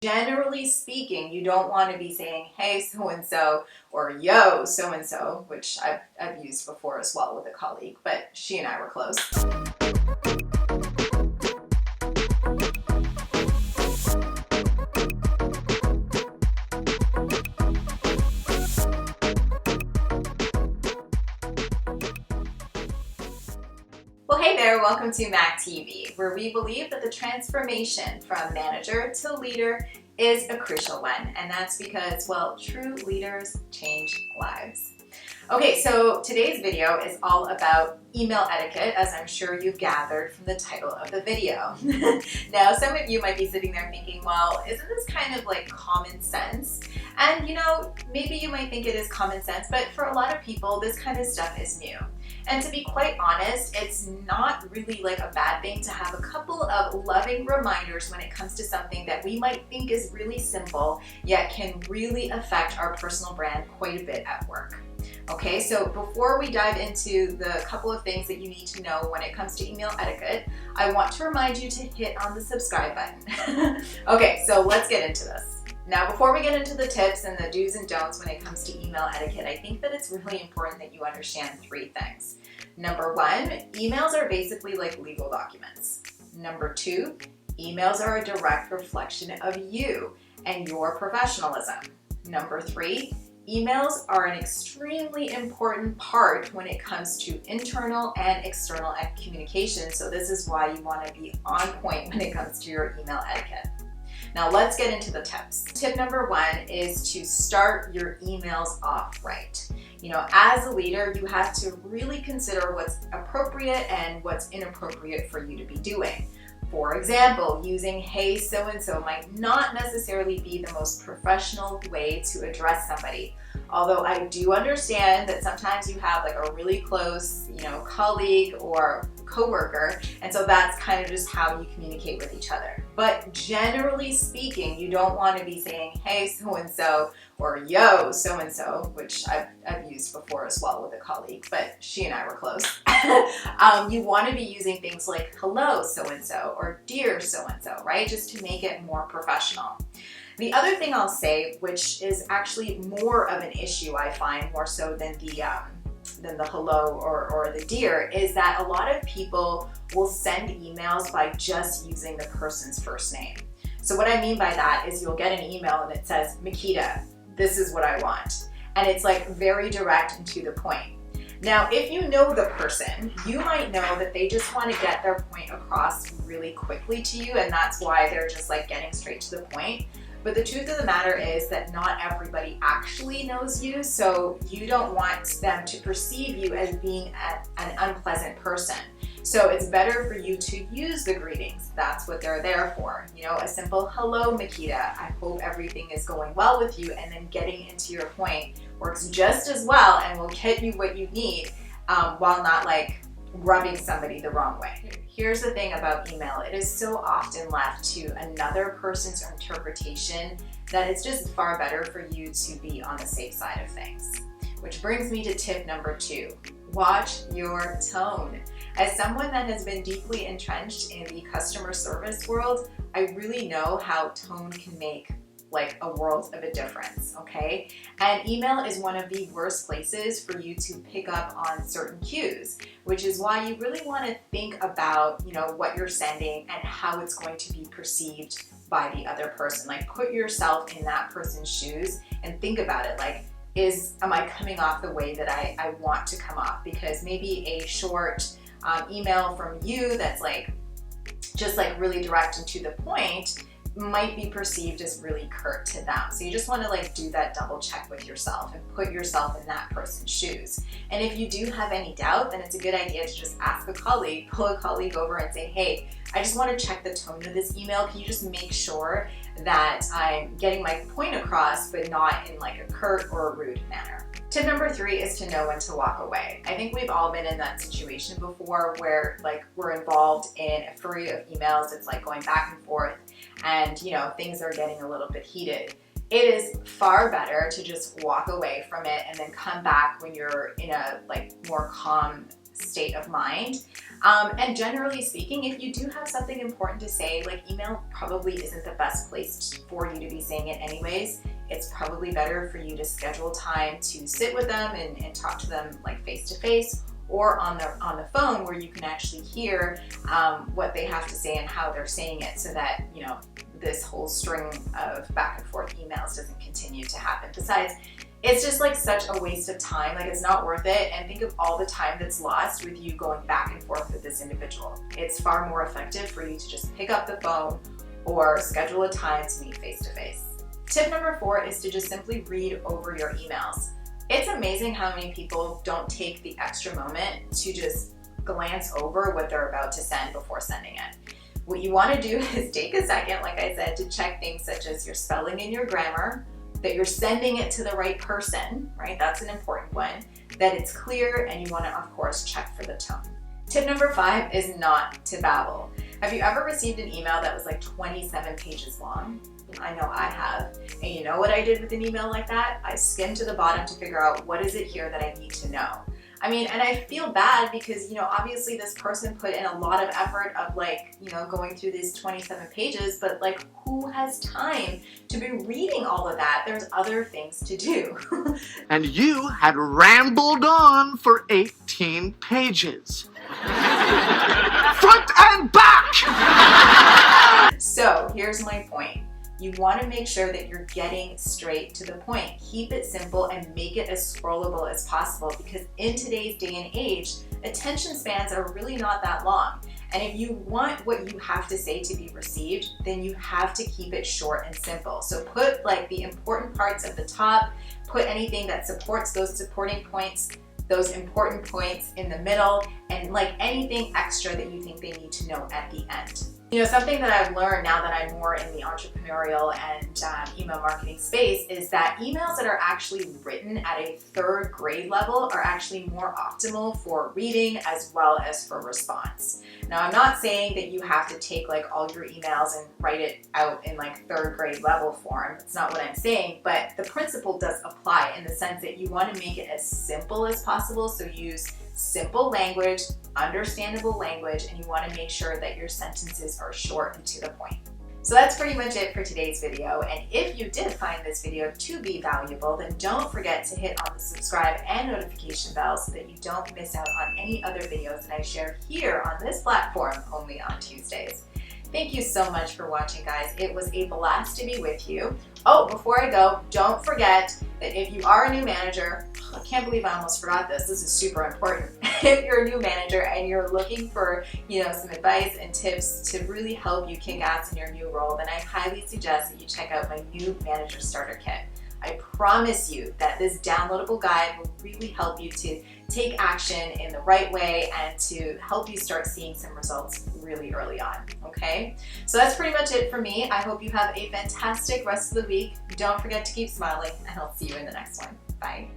Generally speaking, you don't want to be saying, hey, so-and-so, or yo, so-and-so, which I've used before as well with a colleague, but she and I were close. Well, hey there, welcome to Mac TV, where we believe that the transformation from manager to leader is a crucial one, and that's because, well, true leaders change lives. Okay, so today's video is all about email etiquette, as I'm sure you've gathered from the title of the video. Now, some of you might be sitting there thinking, well, isn't this kind of like common sense? And maybe you might think it is common sense, but for a lot of people, this kind of stuff is new. And to be quite honest, it's not really like a bad thing to have a couple of loving reminders when it comes to something that we might think is really simple, yet can really affect our personal brand quite a bit at work. Okay, so before we dive into the couple of things that you need to know when it comes to email etiquette, I want to remind you to hit on the subscribe button. Okay, so let's get into this. Now, before we get into the tips and the do's and don'ts when it comes to email etiquette, I think that it's really important that you understand three things. Number one, emails are basically like legal documents. Number two, emails are a direct reflection of you and your professionalism. Number three, emails are an extremely important part when it comes to internal and external communication. So this is why you want to be on point when it comes to your email etiquette. Now let's get into the tips. Tip number one is to start your emails off right. As a leader, you have to really consider what's appropriate and what's inappropriate for you to be doing. For example, using hey so-and-so might not necessarily be the most professional way to address somebody. Although I do understand that sometimes you have like a really close, colleague or coworker, and so that's kind of just how you communicate with each other. But generally speaking, you don't want to be saying hey so-and-so or yo so-and-so, which I've used before as well with a colleague, but she and I were close. You want to be using things like hello so-and-so or dear so-and-so, right? Just to make it more professional. The other thing I'll say, which is actually more of an issue I find more so than the hello or the dear, is that a lot of people will send emails by just using the person's first name. So what I mean by that is you'll get an email and it says, Makita, this is what I want. And it's like very direct and to the point. Now, if you know the person, you might know that they just want to get their point across really quickly to you, and that's why they're just like getting straight to the point. But the truth of the matter is that not everybody actually knows you, so you don't want them to perceive you as being an unpleasant person. So it's better for you to use the greetings. That's what they're there for. A simple hello, Makita. I hope everything is going well with you, and then getting into your point works just as well and will get you what you need while not like rubbing somebody the wrong way. Here's the thing about email. It is so often left to another person's interpretation that it's just far better for you to be on the safe side of things. Which brings me to tip number two. Watch your tone. As someone that has been deeply entrenched in the customer service world, I really know how tone can make like a world of a difference, okay? And email is one of the worst places for you to pick up on certain cues, which is why you really want to think about, what you're sending and how it's going to be perceived by the other person. Like put yourself in that person's shoes and think about it. Like, am I coming off the way that I want to come off? Because maybe a short email from you that's like, just like really direct and to the point might be perceived as really curt to them. So you just want to like do that double check with yourself and put yourself in that person's shoes. And if you do have any doubt, then it's a good idea to just ask a colleague, pull a colleague over and say, hey, I just want to check the tone of this email. Can you just make sure that I'm getting my point across, but not in like a curt or a rude manner? Tip number three is to know when to walk away. I think we've all been in that situation before where like we're involved in a flurry of emails. It's like going back and forth and things are getting a little bit heated. It is far better to just walk away from it and then come back when you're in a like more calm state of mind. And generally speaking, if you do have something important to say, like email probably isn't the best place for you to be saying it anyways. It's probably better for you to schedule time to sit with them and talk to them like face to face, or on the phone where you can actually hear what they have to say and how they're saying it, so that, you know, this whole string of back and forth emails doesn't continue to happen. Besides, it's just like such a waste of time. Like, it's not worth it. And think of all the time that's lost with you going back and forth with this individual. It's far more effective for you to just pick up the phone or schedule a time to meet face to face. Tip number 4 is to just simply read over your emails. It's amazing how many people don't take the extra moment to just glance over what they're about to send before sending it. What you want to do is take a second, like I said, to check things such as your spelling and your grammar, that you're sending it to the right person, right? That's an important one. That it's clear, and you want to, of course, check for the tone. Tip number 5 is not to babble. Have you ever received an email that was like 27 pages long? I know I have. And you know what I did with an email like that? I skimmed to the bottom to figure out what is it here that I need to know. I mean, and I feel bad because, you know, obviously this person put in a lot of effort of like, you know, going through these 27 pages, but like, who has time to be reading all of that? There's other things to do. And you had rambled on for 18 pages. Front and back! So here's my point. You want to make sure that you're getting straight to the point. Keep it simple and make it as scrollable as possible, because in today's day and age, attention spans are really not that long. And if you want what you have to say to be received, then you have to keep it short and simple. So put like the important parts at the top, put anything that supports those supporting points, those important points in the middle, and like anything extra that you think they need to know at the end. You know, something that I've learned now that I'm more in the entrepreneurial and email marketing space is that emails that are actually written at a 3rd grade level are actually more optimal for reading as well as for response. Now, I'm not saying that you have to take like all your emails and write it out in like 3rd grade level form. That's not what I'm saying, but the principle does apply in the sense that you want to make it as simple as possible. So use simple language, understandable language, and you want to make sure that your sentences are short and to the point. So that's pretty much it for today's video. And if you did find this video to be valuable, then don't forget to hit on the subscribe and notification bell so that you don't miss out on any other videos that I share here on this platform only on Tuesdays. Thank you so much for watching, guys. It was a blast to be with you. Oh, before I go, don't forget that if you are a new manager, I can't believe I almost forgot this. This is super important. If you're a new manager and you're looking for, you know, some advice and tips to really help you kick ass in your new role, then I highly suggest that you check out my new Manager Starter Kit. I promise you that this downloadable guide will really help you to take action in the right way and to help you start seeing some results really early on, okay? So that's pretty much it for me. I hope you have a fantastic rest of the week. Don't forget to keep smiling, and I'll see you in the next one. Bye.